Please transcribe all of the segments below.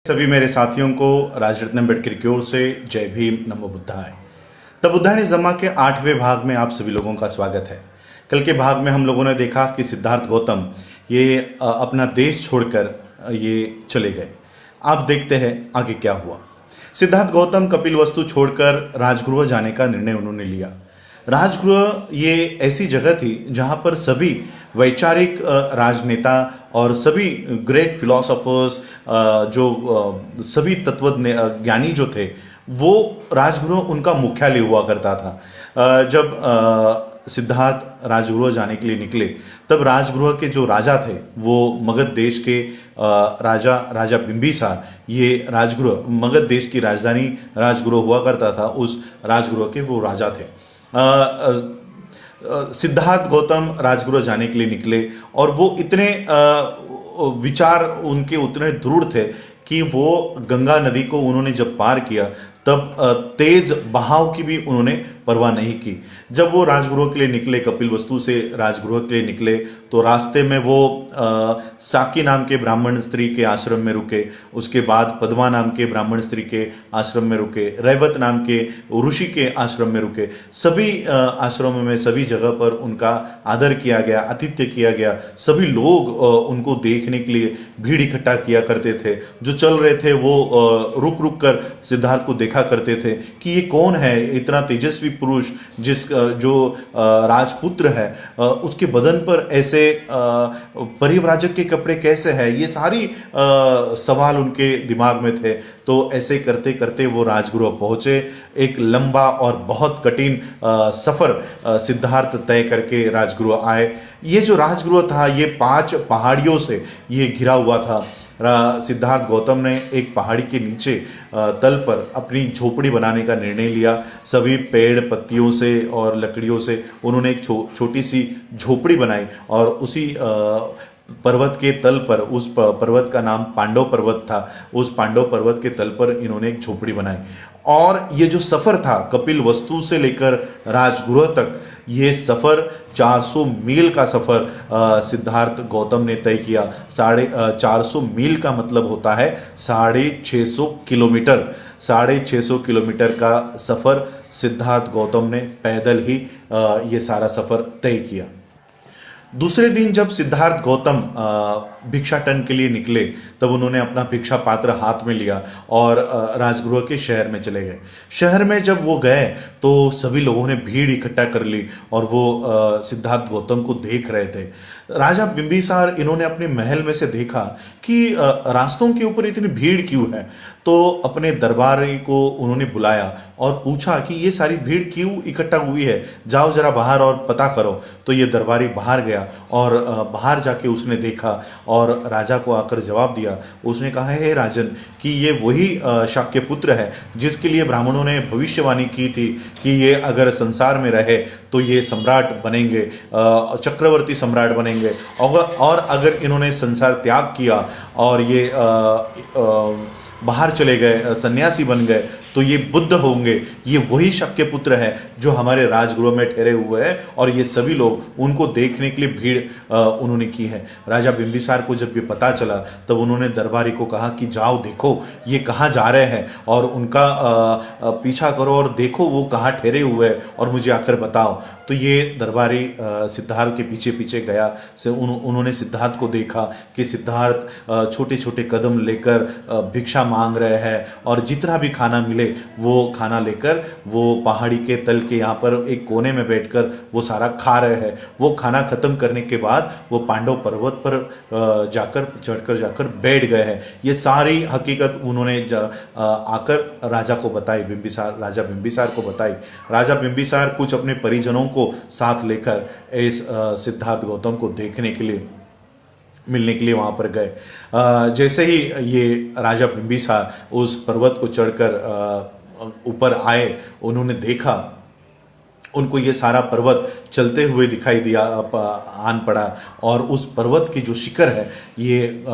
सभी मेरे साथियों को राजरत्न अम्बेडकर की ओर से जय भीम नमो बुद्धाय। तब बुद्धाय जमा के 8वें भाग में आप सभी लोगों का स्वागत है। कल के भाग में हम लोगों ने देखा कि सिद्धार्थ गौतम ये अपना देश छोड़कर ये चले गए। आप देखते हैं आगे क्या हुआ। सिद्धार्थ गौतम कपिलवस्तु छोड़कर राजगृह जाने का निर्णय उन्होंने लिया। राजगृह ये ऐसी जगह थी जहाँ पर सभी वैचारिक राजनेता और सभी ग्रेट फिलोसोफर्स जो सभी ज्ञानी जो थे वो राजगृह उनका मुख्यालय हुआ करता था। जब सिद्धार्थ राजगृह जाने के लिए निकले तब राजगृह के जो राजा थे वो मगध देश के राजा बिंबिसार, ये राजगृह मगध देश की राजधानी राजगृह हुआ करता था, उस राजगृह के वो राजा थे। सिद्धार्थ गौतम राजगृह जाने के लिए निकले और वो इतने विचार उनके उतने दृढ़ थे कि वो गंगा नदी को उन्होंने जब पार किया तब तेज बहाव की भी उन्होंने परवाह नहीं की। जब वो राजगृह के लिए निकले, कपिलवस्तु से राजगृह के लिए निकले, तो रास्ते में वो साकी नाम के ब्राह्मण स्त्री के आश्रम में रुके, उसके बाद पद्मा नाम के ब्राह्मण स्त्री के आश्रम में रुके, रैवत नाम के ऋषि के आश्रम में रुके। सभी आश्रमों में सभी जगह पर उनका आदर किया गया, आतिथ्य किया गया। सभी लोग उनको देखने के लिए भीड़ इकट्ठा किया करते थे। जो चल रहे थे वो रुक रुक कर सिद्धार्थ को देखा करते थे कि ये कौन है, इतना तेजस्वी पुरुष जो राजपुत्र है, उसके बदन पर ऐसे परिव्राजक के कपड़े कैसे हैं, ये सारी सवाल उनके दिमाग में थे। तो ऐसे करते करते वो राजगृह पहुंचे। एक लंबा और बहुत कठिन सफर सिद्धार्थ तय करके राजगृह आए। ये जो राजगृह था ये 5 पहाड़ियों से ये घिरा हुआ था। सिद्धार्थ गौतम ने एक पहाड़ी के नीचे तल पर अपनी झोपड़ी बनाने का निर्णय लिया। सभी पेड़ पत्तियों से और लकड़ियों से उन्होंने एक छोटी सी झोपड़ी बनाई और उसी पर्वत के तल पर, उस पर्वत का नाम पांडव पर्वत था, उस पांडव पर्वत के तल पर इन्होंने एक झोपड़ी बनाई। और ये जो सफ़र था कपिलवस्तु से लेकर राजगृह तक, ये सफ़र 400 मील का सफ़र सिद्धार्थ गौतम ने तय किया। 450 मील का मतलब होता है 650 किलोमीटर। 650 किलोमीटर का सफ़र सिद्धार्थ गौतम ने पैदल ही ये सारा सफ़र तय किया। दूसरे दिन जब सिद्धार्थ गौतम भिक्षाटन के लिए निकले तब उन्होंने अपना भिक्षा पात्र हाथ में लिया और राजगृह के शहर में चले गए। शहर में जब वो गए तो सभी लोगों ने भीड़ इकट्ठा कर ली और वो सिद्धार्थ गौतम को देख रहे थे। राजा बिंबिसार इन्होंने अपने महल में से देखा कि रास्तों के ऊपर इतनी भीड़ क्यों है, तो अपने दरबारी को उन्होंने बुलाया और पूछा कि ये सारी भीड़ क्यों इकट्ठा हुई है, जाओ जरा बाहर और पता करो। तो ये दरबारी बाहर गया और बाहर जाके उसने देखा और राजा को आकर जवाब दिया। उसने कहा, हे राजन, कि ये वही शाक्य पुत्र है जिसके लिए ब्राह्मणों ने भविष्यवाणी की थी कि ये अगर संसार में रहे तो ये सम्राट बनेंगे, चक्रवर्ती सम्राट बनेंगे, और अगर इन्होंने संसार त्याग किया और ये बाहर चले गए, सन्यासी बन गए, तो ये बुद्ध होंगे। ये वही शक्य पुत्र है जो हमारे राजगृह में ठहरे हुए हैं और ये सभी लोग उनको देखने के लिए भीड़ उन्होंने की है। राजा बिंबिसार को जब ये पता चला तब उन्होंने दरबारी को कहा कि जाओ देखो ये कहाँ जा रहे हैं और उनका पीछा करो और देखो वो कहाँ ठहरे हुए हैं और मुझे आकर बताओ। तो ये दरबारी सिद्धार्थ के पीछे पीछे गया। उन्होंने सिद्धार्थ को देखा कि सिद्धार्थ छोटे छोटे कदम लेकर भिक्षा मांग रहे हैं और जितना भी खाना मिले वो खाना लेकर वो पहाड़ी के तल के यहाँ पर एक कोने में बैठकर वो सारा खा रहे हैं। वो खाना खत्म करने के बाद वो पांडव पर्वत पर जाकर बैठ गए हैं। ये सारी हकीकत उन्होंने आकर राजा को बताई, राजा बिंबिसार को बताई। राजा बिंबिसार कुछ अपने परिजनों को साथ लेकर इस सिद्धार्थ गौतम को देखने के लिए, मिलने के लिए वहाँ पर गए। जैसे ही ये राजा बिंबिसार उस पर्वत को चढ़कर ऊपर आए, उन्होंने देखा उनको ये सारा पर्वत चलते हुए दिखाई दिया, आन पड़ा, और उस पर्वत की जो शिखर है ये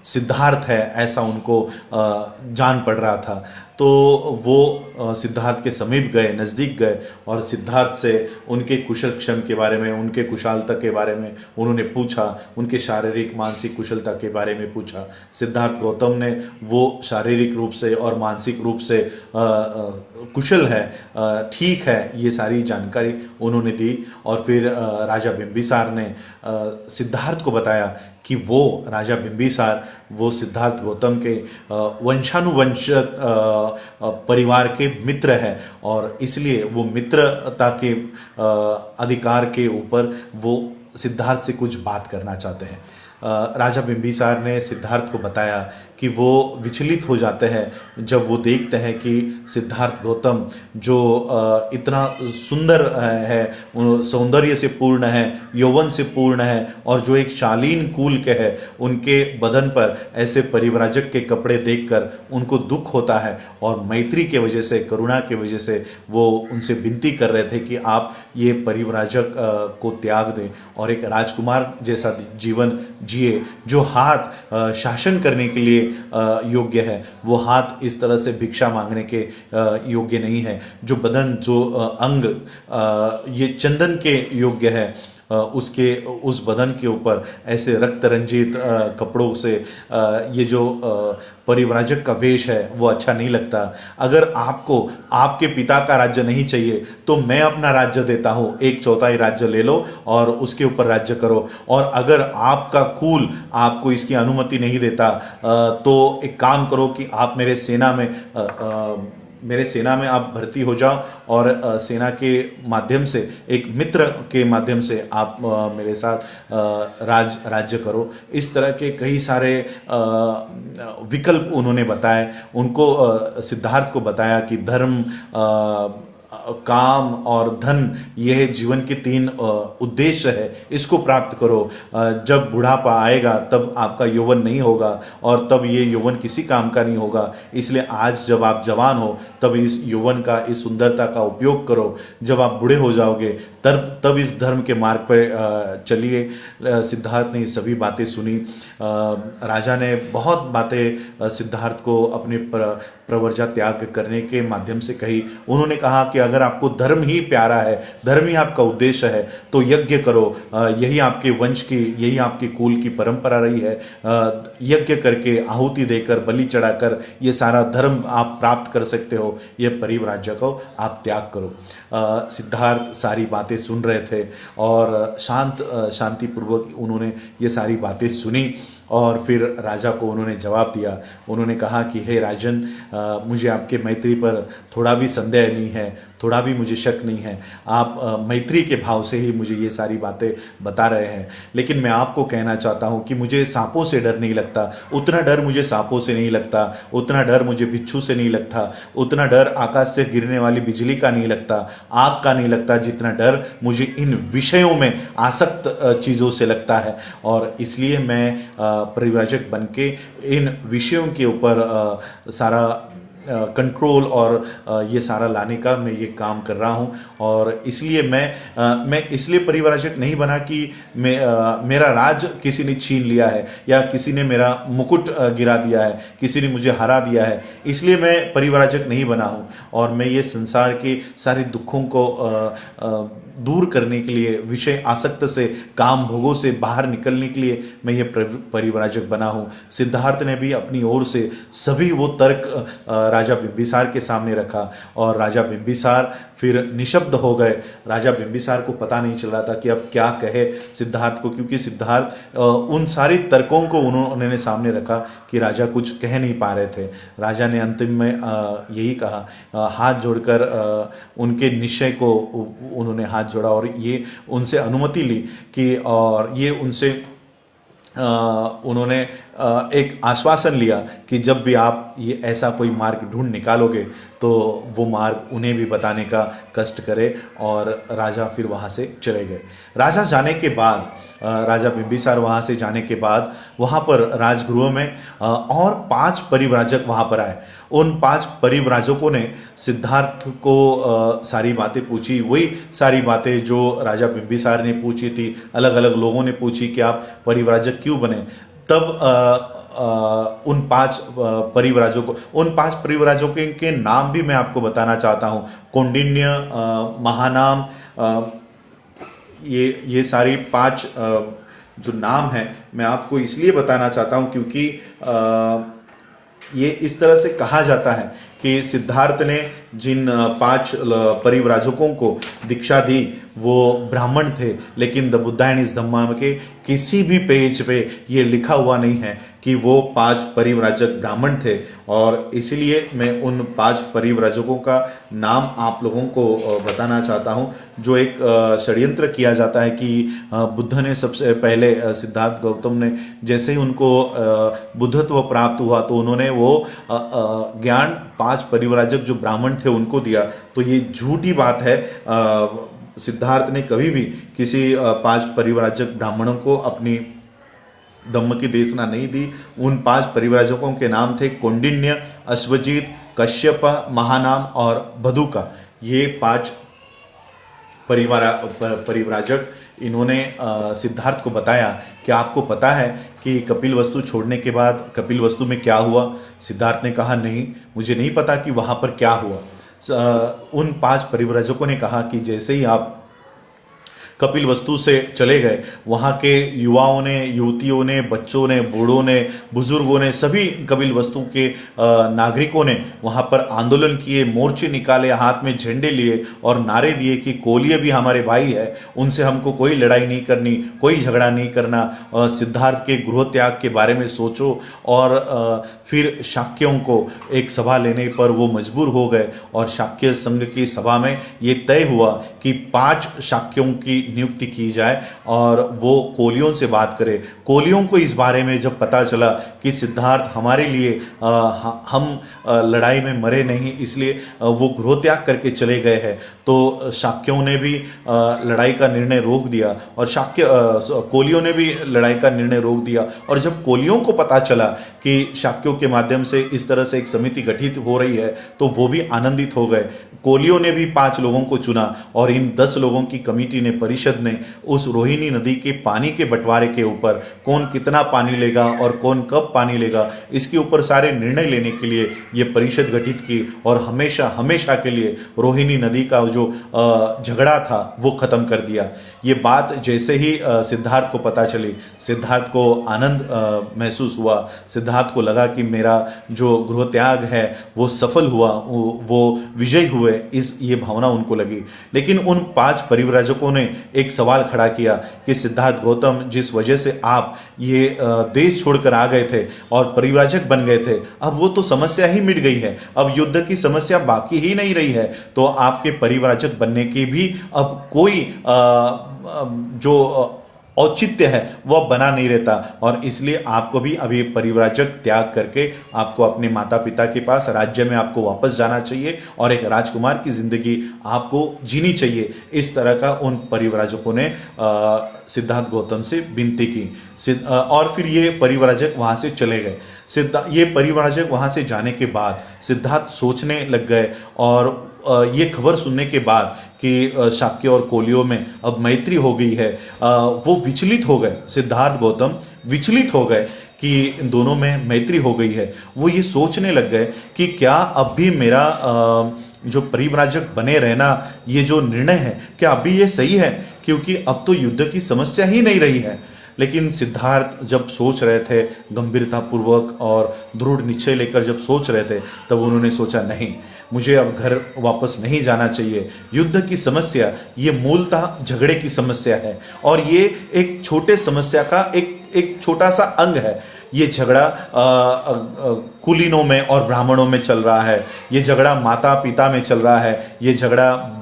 सिद्धार्थ है, ऐसा उनको जान पड़ रहा था। तो वो सिद्धार्थ के समीप गए, नज़दीक गए, और सिद्धार्थ से उनके कुशल क्षम के बारे में, उनके कुशलता के बारे में उन्होंने पूछा, उनके शारीरिक मानसिक कुशलता के बारे में पूछा। सिद्धार्थ गौतम ने वो शारीरिक रूप से और मानसिक रूप से कुशल है, ठीक है, ये सारी जानकारी उन्होंने दी। और फिर राजा बिंबिसार ने सिद्धार्थ को बताया कि वो राजा बिंबिसार वो सिद्धार्थ गौतम के वंशानुवंश परिवार के मित्र हैं, और इसलिए वो मित्रता के अधिकार के ऊपर वो सिद्धार्थ से कुछ बात करना चाहते हैं। राजा बिंबिसार ने सिद्धार्थ को बताया कि वो विचलित हो जाते हैं जब वो देखते हैं कि सिद्धार्थ गौतम जो इतना सुंदर है, सौंदर्य से पूर्ण है, यौवन से पूर्ण है, और जो एक शालीन कुल के है, उनके बदन पर ऐसे परिव्राजक के कपड़े देखकर उनको दुख होता है, और मैत्री के वजह से, करुणा के वजह से वो उनसे विनती कर रहे थे कि आप ये परिव्राजक को त्याग दें और एक राजकुमार जैसा जीवन जिए। जो हाथ शासन करने के लिए योग्य है, वो हाथ इस तरह से भिक्षा मांगने के योग्य नहीं है। जो बदन, जो अंग ये चंदन के योग्य है, उसके उस बदन के ऊपर ऐसे रक्त रंजित कपड़ों से ये जो परिव्राजक का वेश है वो अच्छा नहीं लगता। अगर आपको आपके पिता का राज्य नहीं चाहिए तो मैं अपना राज्य देता हूँ, 1/4 राज्य ले लो और उसके ऊपर राज्य करो। और अगर आपका कुल आपको इसकी अनुमति नहीं देता तो एक काम करो कि आप मेरे सेना में आप भर्ती हो जाओ, और सेना के माध्यम से, एक मित्र के माध्यम से आप मेरे साथ राज्य करो। इस तरह के कई सारे विकल्प उन्होंने बताए। उनको सिद्धार्थ को बताया कि धर्म, काम और धन, यह जीवन के 3 उद्देश्य है, इसको प्राप्त करो। जब बुढ़ापा आएगा तब आपका यौवन नहीं होगा, और तब ये यौवन किसी काम का नहीं होगा। इसलिए आज जब आप जवान हो तब इस यौवन का, इस सुंदरता का उपयोग करो। जब आप बूढ़े हो जाओगे तब इस धर्म के मार्ग पर चलिए। सिद्धार्थ ने सभी बातें सुनी। राजा ने बहुत बातें सिद्धार्थ को अपने प्रवर्जा त्याग करने के माध्यम से कही। उन्होंने कहा कि अगर आपको धर्म ही प्यारा है, धर्म ही आपका उद्देश्य है, तो यज्ञ करो। यही आपके वंश की, यही आपके कुल की परंपरा रही है। यज्ञ करके, आहुति देकर, बलि चढ़ाकर ये सारा धर्म आप प्राप्त कर सकते हो। ये परिव्राज्य को आप त्याग करो। सिद्धार्थ सारी बातें सुन रहे थे और शांतिपूर्वक उन्होंने ये सारी बातें सुनी, और फिर राजा को उन्होंने जवाब दिया। उन्होंने कहा कि हे राजन, मुझे आपके मैत्री पर थोड़ा भी संदेह नहीं है, थोड़ा भी मुझे शक नहीं है। आप मैत्री के भाव से ही मुझे ये सारी बातें बता रहे हैं। लेकिन मैं आपको कहना चाहता हूँ कि मुझे सांपों से डर नहीं लगता। उतना डर मुझे सांपों से नहीं लगता, उतना डर मुझे बिच्छू से नहीं लगता, उतना डर आकाश से गिरने वाली बिजली का नहीं लगता, आग का नहीं लगता, जितना डर मुझे इन विषयों में आसक्त चीज़ों से लगता है। और इसलिए मैं परिव्राजक बन के इन विषयों के ऊपर सारा कंट्रोल और ये सारा लाने का मैं ये काम कर रहा हूँ। और इसलिए मैं इसलिए परिव्राजक नहीं बना कि मेरा राज किसी ने छीन लिया है, या किसी ने मेरा मुकुट गिरा दिया है, किसी ने मुझे हरा दिया है, इसलिए मैं परिव्राजक नहीं बना हूँ। और मैं ये संसार के सारे दुखों को दूर करने के लिए, विषय आसक्त से, काम भोगों से बाहर निकलने के लिए मैं ये परिव्राजक बना हूँ। सिद्धार्थ ने भी अपनी ओर से सभी वो तर्क राजा बिंबिसार के सामने रखा, और राजा बिंबिसार फिर निशब्द हो गए। राजा बिंबिसार को पता नहीं चल रहा था कि अब क्या कहे सिद्धार्थ को, क्योंकि सिद्धार्थ उन सारे तर्कों को उन्होंने सामने रखा कि राजा कुछ कह नहीं पा रहे थे। राजा ने अंतिम में यही कहा, हाथ जोड़कर उनके निश्चय को उन्होंने हाथ जोड़ा, और ये उनसे अनुमति ली कि, और ये उनसे उन्होंने एक आश्वासन लिया कि जब भी आप ये ऐसा कोई मार्ग ढूंढ निकालोगे तो वो मार्ग उन्हें भी बताने का कष्ट करे, और राजा फिर वहाँ से चले गए। राजा जाने के बाद, राजा बिंबिसार वहाँ से जाने के बाद वहाँ पर राजगृह में और 5 परिव्राजक वहाँ पर आए। उन 5 परिव्राजकों ने सिद्धार्थ को सारी बातें पूछी, वही सारी बातें जो राजा बिंबिसार ने पूछी थी, अलग अलग लोगों ने पूछी कि आप परिव्राजक क्यों बने। तब उन 5 परिव्राजकों के नाम भी मैं आपको बताना चाहता हूँ। कौंडिन्य, महानाम, ये सारी 5 जो नाम हैं मैं आपको इसलिए बताना चाहता हूँ क्योंकि ये इस तरह से कहा जाता है कि सिद्धार्थ ने जिन 5 परिव्राजकों को दीक्षा दी वो ब्राह्मण थे, लेकिन द बुद्धा एंड इस धम्मा के किसी भी पेज पे ये लिखा हुआ नहीं है कि वो 5 परिव्राजक ब्राह्मण थे। और इसलिए मैं उन 5 परिव्राजकों का नाम आप लोगों को बताना चाहता हूँ। जो एक षड्यंत्र किया जाता है कि बुद्ध ने सबसे पहले, सिद्धार्थ गौतम ने जैसे ही उनको बुद्धत्व प्राप्त हुआ तो उन्होंने वो ज्ञान 5 परिव्राजक जो ब्राह्मण थे उनको दिया। तो ये झूठी बात है। सिद्धार्थ ने कभी भी किसी 5 परिव्राजक ब्राह्मणों को अपनी धम्म की देशना नहीं दी। उन 5 परिव्राजकों के नाम थे कौंडिन्य, अश्वजीत, कश्यप, महानाम और बधुका। ये 5 परिव्राजक इन्होंने सिद्धार्थ को बताया कि आपको पता है कि कपिलवस्तु छोड़ने के बाद कपिलवस्तु में क्या हुआ। सिद्धार्थ ने कहा नहीं, मुझे नहीं पता कि वहाँ पर क्या हुआ। उन 5 परिव्राजकों ने कहा कि जैसे ही आप कपिलवस्तु से चले गए, वहाँ के युवाओं ने, युवतियों ने, बच्चों ने, बूढ़ों ने, बुजुर्गों ने, सभी कपिलवस्तु के नागरिकों ने वहाँ पर आंदोलन किए, मोर्चे निकाले, हाथ में झंडे लिए और नारे दिए कि कोलिय भी हमारे भाई है, उनसे हमको कोई लड़ाई नहीं करनी, कोई झगड़ा नहीं करना। सिद्धार्थ के गृह त्याग के बारे में सोचो। और फिर शाक्यों को एक सभा लेने पर वो मजबूर हो गए और शाक्य संघ की सभा में ये तय हुआ कि 5 शाक्यों की नियुक्ति की जाए और वो कोलियों से बात करे। कोलियों को इस बारे में जब पता चला कि सिद्धार्थ हमारे लिए हम लड़ाई में मरे नहीं, इसलिए वो गृह त्याग करके चले गए हैं, तो शाक्यों ने भी लड़ाई का निर्णय रोक दिया और कोलियों ने भी लड़ाई का निर्णय रोक दिया। और जब कोलियों को पता चला कि शाक्यों के माध्यम से इस तरह से एक समिति गठित हो रही है तो वो भी आनंदित हो गए। कोलियों ने भी 5 लोगों को चुना और इन 10 लोगों की कमेटी ने, परिषद ने उस रोहिणी नदी के पानी के बंटवारे के ऊपर कौन कितना पानी लेगा और कौन कब पानी लेगा, इसके ऊपर सारे निर्णय लेने के लिए ये परिषद गठित की और हमेशा हमेशा के लिए रोहिणी नदी का जो झगड़ा था वो खत्म कर दिया। ये बात जैसे ही सिद्धार्थ को पता चली, सिद्धार्थ को आनंद महसूस हुआ। सिद्धार्थ को लगा कि मेरा जो गृह त्याग है वो सफल हुआ, वो विजयी हुए, ये भावना उनको लगी। लेकिन उन 5 परिव्राजकों ने एक सवाल खड़ा किया कि सिद्धार्थ गौतम, जिस वजह से आप ये देश छोड़कर आ गए थे और परिव्राजक बन गए थे, अब वो तो समस्या ही मिट गई है, अब युद्ध की समस्या बाकी ही नहीं रही है, तो आपके परिव्राजक बनने की भी अब कोई जो औचित्य है वह बना नहीं रहता। और इसलिए आपको भी अभी परिव्राजक त्याग करके आपको अपने माता पिता के पास राज्य में आपको वापस जाना चाहिए और एक राजकुमार की जिंदगी आपको जीनी चाहिए। इस तरह का उन परिव्राजकों ने सिद्धार्थ गौतम से विनती की। और फिर ये परिव्राजक वहाँ से चले गए। ये परिव्राजक वहाँ से जाने के बाद सिद्धार्थ सोचने लग गए और ये खबर सुनने के बाद कि शाक्य और कोलियों में अब मैत्री हो गई है, वो विचलित हो गए। सिद्धार्थ गौतम विचलित हो गए कि इन दोनों में मैत्री हो गई है। वो ये सोचने लग गए कि क्या अब भी मेरा जो परिव्राजक बने रहना, ये जो निर्णय है, क्या अभी ये सही है, क्योंकि अब तो युद्ध की समस्या ही नहीं रही है। लेकिन सिद्धार्थ जब सोच रहे थे गंभीरतापूर्वक और दृढ़ निश्चय लेकर जब सोच रहे थे, तब उन्होंने सोचा नहीं, मुझे अब घर वापस नहीं जाना चाहिए। युद्ध की समस्या ये मूलतः झगड़े की समस्या है और ये एक छोटे समस्या का एक छोटा सा अंग है। ये झगड़ा कुलीनों में और ब्राह्मणों में चल रहा है, ये झगड़ा माता पिता में चल रहा है, ये झगड़ा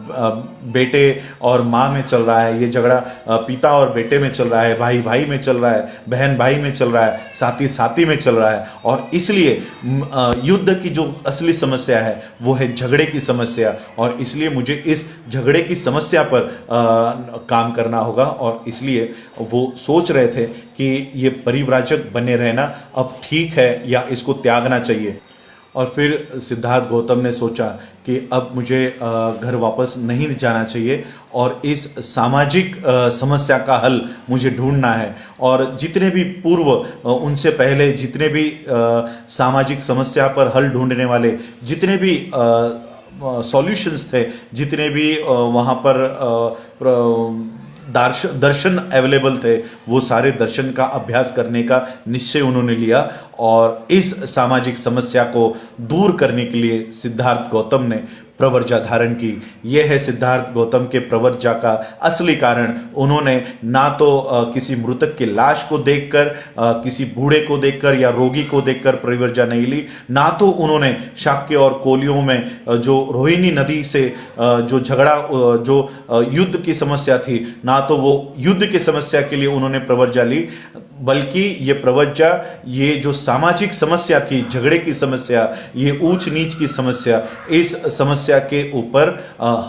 बेटे और माँ में चल रहा है, ये झगड़ा पिता और बेटे में चल रहा है, भाई भाई में चल रहा है, बहन भाई में चल रहा है, साथी साथी में चल रहा है। और इसलिए युद्ध की जो असली समस्या है वो है झगड़े की समस्या, और इसलिए मुझे इस झगड़े की समस्या पर काम करना होगा। और इसलिए वो सोच रहे थे कि ये परिव्राजक बने रहना अब ठीक है या इसको त्यागना चाहिए। और फिर सिद्धार्थ गौतम ने सोचा कि अब मुझे घर वापस नहीं जाना चाहिए और इस सामाजिक समस्या का हल मुझे ढूंढना है। और जितने भी पूर्व उनसे पहले जितने भी सामाजिक समस्या पर हल ढूंढने वाले जितने भी सॉल्यूशंस थे, जितने भी वहाँ पर दर्शन अवेलेबल थे, वो सारे दर्शन का अभ्यास करने का निश्चय उन्होंने लिया। और इस सामाजिक समस्या को दूर करने के लिए सिद्धार्थ गौतम ने प्रवर्जा धारण की। यह है सिद्धार्थ गौतम के प्रवर्जा का असली कारण। उन्होंने ना तो किसी मृतक की लाश को देखकर, किसी बूढ़े को देखकर या रोगी को देखकर प्रवर्जा नहीं ली, ना तो उन्होंने शाक्य और कोलियों में जो रोहिणी नदी से जो झगड़ा जो युद्ध की समस्या थी, ना तो वो युद्ध की समस्या के लिए उन्होंने प्रवर्जा ली, बल्कि ये प्रवर्जा ये जो सामाजिक समस्या थी, झगड़े की समस्या, ये ऊंच नीच की समस्या, इस समस्या के ऊपर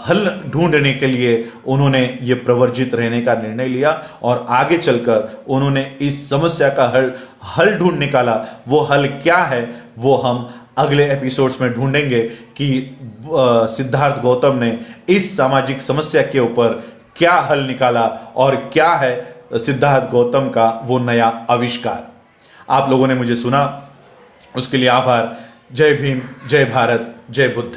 हल ढूंढने के लिए उन्होंने ये प्रवर्जित रहने का निर्णय लिया। और आगे चलकर उन्होंने इस समस्या का हल ढूंढ निकाला। वो हल क्या है वो हम अगले एपिसोड्स में ढूंढेंगे कि सिद्धार्थ गौतम ने इस सामाजिक समस्या के ऊपर क्या हल निकाला और क्या है सिद्धार्थ गौतम का वो नया आविष्कार। आप लोगों ने मुझे सुना, उसके लिए आभार। जय भीम, जय भारत, जय बुद्ध।